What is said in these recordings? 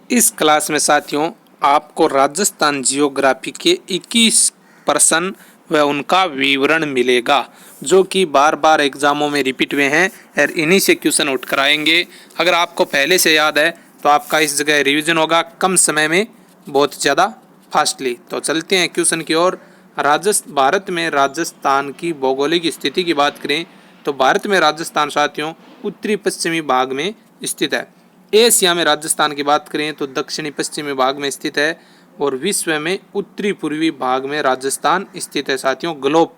इस क्लास में साथियों आपको राजस्थान जियोग्राफी के 21 प्रश्न व उनका विवरण मिलेगा जो कि बार बार एग्जामों में रिपीट हुए हैं और इन्हीं से क्वेश्चन उठ कर आएंगे। अगर आपको पहले से याद है तो आपका इस जगह रिवीजन होगा कम समय में बहुत ज़्यादा फास्टली। तो चलते हैं क्वेश्चन की ओर। भारत में राजस्थान की भौगोलिक स्थिति की बात करें तो भारत में राजस्थान साथियों उत्तरी पश्चिमी भाग में स्थित है। एशिया में राजस्थान की बात करें तो दक्षिणी पश्चिमी भाग में स्थित है और विश्व में उत्तरी पूर्वी भाग में राजस्थान स्थित है साथियों। ग्लोब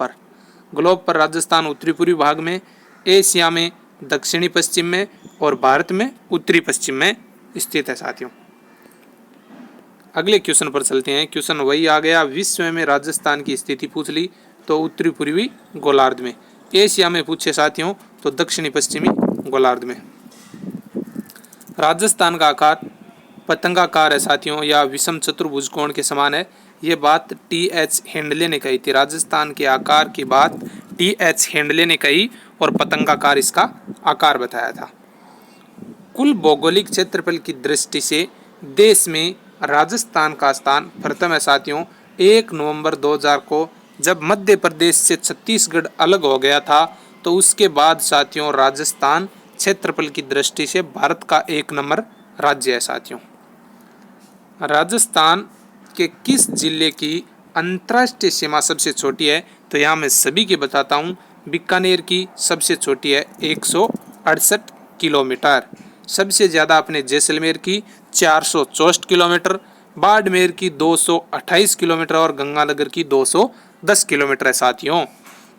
पर राजस्थान उत्तरी पूर्वी भाग में, एशिया में दक्षिणी पश्चिम में और भारत में उत्तरी पश्चिम में स्थित है साथियों। अगले क्वेश्चन पर चलते हैं। क्वेश्चन वही आ गया, विश्व में राजस्थान की स्थिति पूछ ली तो उत्तरी पूर्वी गोलार्ध में, एशिया में पूछे साथियों तो दक्षिणी पश्चिमी गोलार्ध में। राजस्थान का आकार पतंगाकार है साथियों या विषम चतुर्भुज कोण के समान है। ये बात टी.एच. हेंडले ने कही थी। राजस्थान के आकार की बात टी.एच. हेंडले ने कही और पतंगाकार इसका आकार बताया था। कुल भौगोलिक क्षेत्रफल की दृष्टि से देश में राजस्थान का स्थान प्रथम है साथियों। 1 नवंबर 2000 को जब मध्य प्रदेश से छत्तीसगढ़ अलग हो गया था तो उसके बाद साथियों राजस्थान क्षेत्रफल की दृष्टि से भारत का 1 नंबर राज्य है साथियों। राजस्थान के किस जिले की अंतर्राष्ट्रीय सीमा सबसे छोटी है? तो यहाँ मैं सभी की बताता हूँ। बीकानेर की सबसे छोटी है 168 किलोमीटर। सबसे ज़्यादा अपने जैसलमेर की 464 किलोमीटर, बाड़मेर की 228 किलोमीटर और गंगानगर की 210 किलोमीटर है साथियों।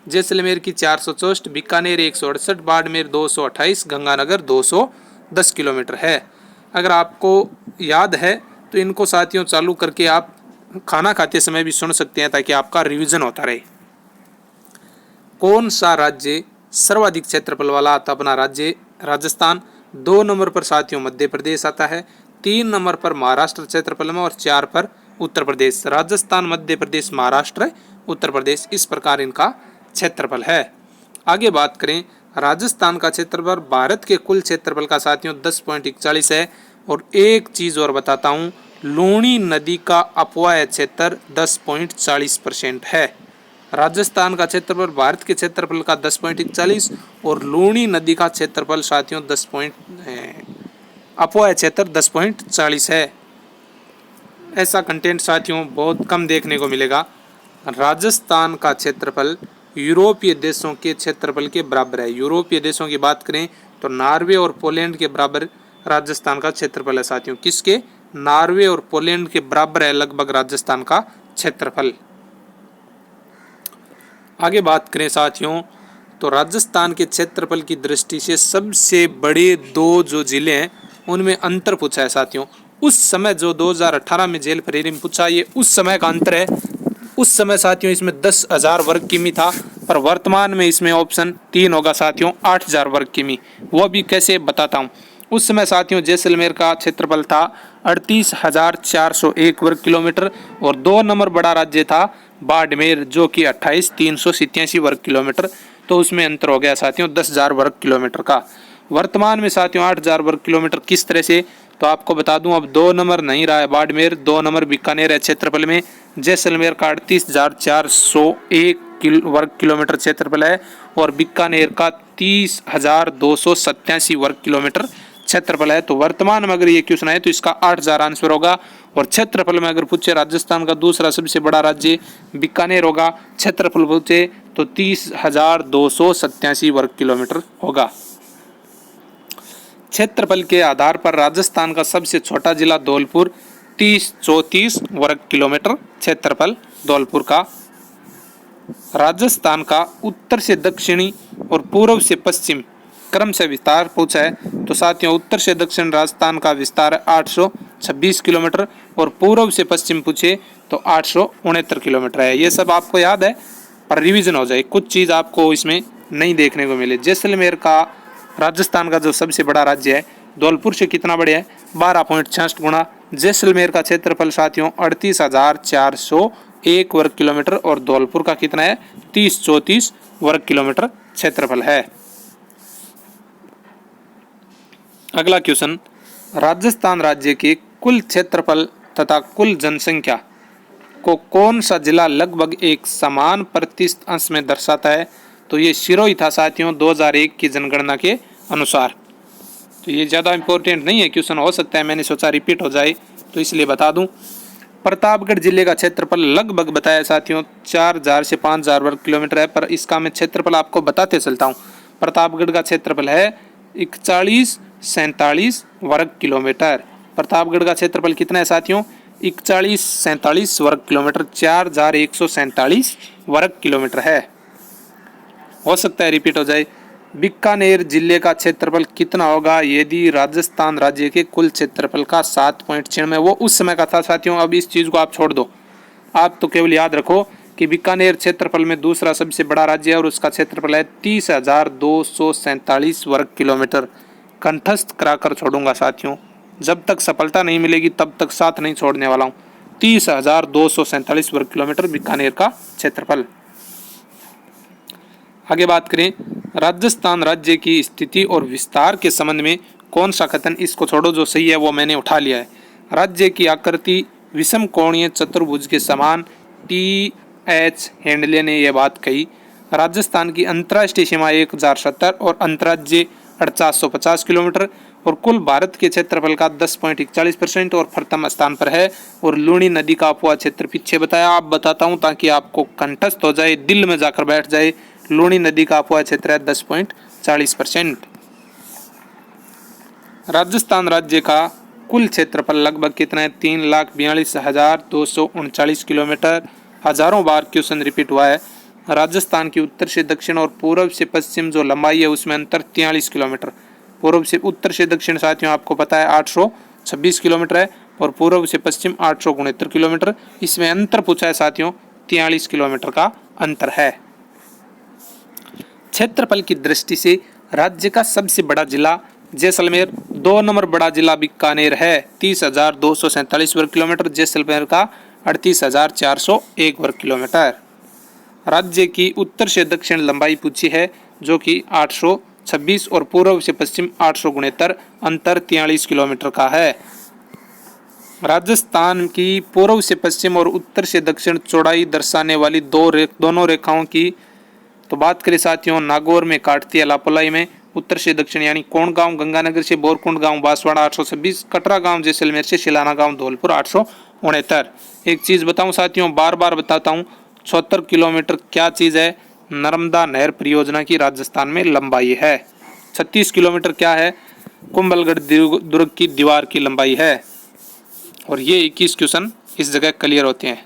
जैसलमेर की 464, बीकानेर 168, बाड़मेर 228, गंगानगर 210 किलोमीटर है। अगर आपको याद है तो इनको साथियों चालू करके आप खाना खाते समय भी सुन सकते हैं ताकि आपका रिवीजन होता रहे। कौन सा राज्य सर्वाधिक क्षेत्रफल वाला आता? अपना राज्य राजस्थान। 2 नंबर पर साथियों मध्य प्रदेश आता है, 3 नंबर पर महाराष्ट्र क्षेत्रफल में और 4 पर उत्तर प्रदेश। राजस्थान, मध्य प्रदेश, महाराष्ट्र, उत्तर प्रदेश, इस प्रकार इनका क्षेत्रफल है। आगे बात करें राजस्थान का क्षेत्रफल भारत के कुल क्षेत्रफल का साथियों 10.41 है। और एक चीज़ और बताता हूँ, लूणी नदी का अपवाह्य क्षेत्र 10.40% है। राजस्थान का क्षेत्रफल भारत के क्षेत्रफल का 10.41 और लूणी नदी का क्षेत्रफल साथियों अपवाह्य क्षेत्र 10.40 है। ऐसा कंटेंट साथियों बहुत कम देखने को मिलेगा। राजस्थान का क्षेत्रफल यूरोपीय देशों के क्षेत्रफल के बराबर है। यूरोपीय देशों की बात करें तो नॉर्वे और पोलैंड के बराबर राजस्थान का क्षेत्रफल है साथियों। किसके? नॉर्वे और पोलैंड के बराबर है लगभग राजस्थान का क्षेत्रफल। आगे बात करें साथियों तो राजस्थान के क्षेत्रफल की दृष्टि से सबसे बड़े 2 जो जिले हैं उनमें अंतर पूछा है साथियों। उस समय जो 2018 में जेल प्रेरी में पूछा, ये उस समय का अंतर है। उस समय साथियों इसमें 10,000 वर्ग किमी था, पर वर्तमान में इसमें ऑप्शन 3 होगा साथियों 8,000 वर्ग किमी। वो भी कैसे बताता हूँ। उस समय साथियों जैसलमेर का क्षेत्रफल था 38,401 वर्ग किलोमीटर और 2 नंबर बड़ा राज्य था बाड़मेर जो कि 28,387 वर्ग किलोमीटर। तो उसमें अंतर हो गया साथियों 10,000 वर्ग किलोमीटर का। वर्तमान में साथियों 8,000 वर्ग किलोमीटर। किस तरह से? तो आपको बता दूं, अब 2 नंबर नहीं रहा है बाड़मेर, 2 नंबर बीकानेर है क्षेत्रफल में। जैसलमेर का 38,401 वर्ग किलोमीटर क्षेत्रफल है और बीकानेर का 30,287 वर्ग किलोमीटर क्षेत्रफल है। तो वर्तमान में अगर ये क्वेश्चन है तो इसका 8,000 आंसर होगा। और क्षेत्रफल में अगर पूछे राजस्थान का दूसरा सबसे बड़ा राज्य बीकानेर होगा, क्षेत्रफल पूछे तो 30,287 वर्ग किलोमीटर होगा। क्षेत्रफल के आधार पर राजस्थान का सबसे छोटा जिला धौलपुर 34 वर्ग किलोमीटर क्षेत्रफल धौलपुर का। राजस्थान का उत्तर से दक्षिणी और पूर्व से पश्चिम क्रम से विस्तार पूछा है तो साथियों उत्तर से दक्षिण राजस्थान का विस्तार 826 किलोमीटर और पूर्व से पश्चिम पूछे तो 869 किलोमीटर है। ये सब आपको याद है पर रिवीजन हो जाए, कुछ चीज़ आपको इसमें नहीं देखने को मिले। जैसलमेर का राजस्थान का जो सबसे बड़ा राज्य है धौलपुर से कितना बड़ा है? 12.66 गुना। जैसलमेर का क्षेत्रफल साथियों 38,401 वर्ग किलोमीटर और धौलपुर का कितना है? 3034 वर्ग किलोमीटर क्षेत्रफल है। अगला क्वेश्चन, राजस्थान राज्य के कुल क्षेत्रफल तथा कुल जनसंख्या को कौन सा जिला लगभग एक समान प्रतिशत अंश में दर्शाता है? तो ये सिरोही था साथियों 2001 की जनगणना के अनुसार। तो ये ज़्यादा इंपॉर्टेंट नहीं है, क्वेश्चन हो सकता है, मैंने सोचा रिपीट हो जाए तो इसलिए बता दूं। प्रतापगढ़ जिले का क्षेत्रफल लगभग बताया साथियों 4000 से 5000 वर्ग किलोमीटर है, पर इसका मैं क्षेत्रफल आपको बताते चलता हूँ। प्रतापगढ़ का क्षेत्रफल है 4147 वर्ग किलोमीटर। प्रतापगढ़ का क्षेत्रफल कितना है साथियों? 4147 वर्ग किलोमीटर, 4147 वर्ग किलोमीटर है। हो सकता है रिपीट हो जाए। बीकानेर जिले का क्षेत्रफल कितना होगा यदि राजस्थान राज्य के कुल क्षेत्रफल का 7.96? वो उस समय का था साथियों, अब इस चीज़ को आप छोड़ दो। आप तो केवल याद रखो कि बीकानेर क्षेत्रफल में दूसरा सबसे बड़ा राज्य है और उसका क्षेत्रफल है 30,247 वर्ग किलोमीटर। कंठस्थ कराकर छोड़ूंगा साथियों, जब तक सफलता नहीं मिलेगी तब तक साथ नहीं छोड़ने वाला हूँ। 30,247 वर्ग किलोमीटर बीकानेर का क्षेत्रफल। आगे बात करें, राजस्थान राज्य की स्थिति और विस्तार के संबंध में कौन सा कथन, इसको छोड़ो जो सही है वो मैंने उठा लिया है। राज्य की आकृति विषम कोणीय चतुर्भुज के समान, T.H. हेंडले ने यह बात कही। राजस्थान की अंतर्राष्ट्रीय सीमा 1070 और अंतर्राज्यीय 4850 किलोमीटर और कुल भारत के क्षेत्रफल का 10.41% और प्रथम स्थान पर है। और लूणी नदी का अपवा क्षेत्र पीछे बताया, आप बताता हूँ ताकि आपको कंठस्थ हो जाए, दिल में जाकर बैठ जाए। लूणी नदी का अपवा क्षेत्र है 10.40%। राजस्थान राज्य का कुल क्षेत्रफल लगभग कितना है? 3,42,239 किलोमीटर। हजारों बार क्वेश्चन रिपीट हुआ है। राजस्थान की उत्तर से दक्षिण और पूर्व से पश्चिम जो लंबाई है उसमें अंतर 43 किलोमीटर। पूर्व से उत्तर से दक्षिण साथियों आपको पता है 826 किलोमीटर है और पूर्व से पश्चिम 869 किलोमीटर। इसमें अंतर पूछा है साथियों 43 किलोमीटर का अंतर है। क्षेत्रफल की दृष्टि से राज्य का सबसे बड़ा जिला जैसलमेर, 2 नंबर बड़ा जिला बीकानेर है 30,247 वर्ग किलोमीटर, जैसलमेर का 38,401 वर्ग किलोमीटर। राज्य की उत्तर से दक्षिण लंबाई पूछी है जो कि 826 और पूर्व से पश्चिम 869, अंतर 43 किलोमीटर का है। राजस्थान की पूर्व से पश्चिम और उत्तर से दक्षिण चौड़ाई दर्शाने वाली दोनों रेखाओं की तो बात करें साथियों, नागौर में काटती है लापोलाई में उत्तर से दक्षिण, यानी कोण गांव गंगानगर से बोरकुंड गांव बांसवाड़ा 826, कटरा गांव जैसलमेर से शिलाना गांव धौलपुर 869। एक चीज बताऊं साथियों, बार बार बताता हूं, 76 किलोमीटर क्या चीज है? नर्मदा नहर परियोजना की राजस्थान में लंबाई है। 36 किलोमीटर क्या है? कुंभलगढ़ दुर्ग की दीवार की लंबाई है। और ये 21 क्वेश्चन इस जगह क्लियर होते हैं।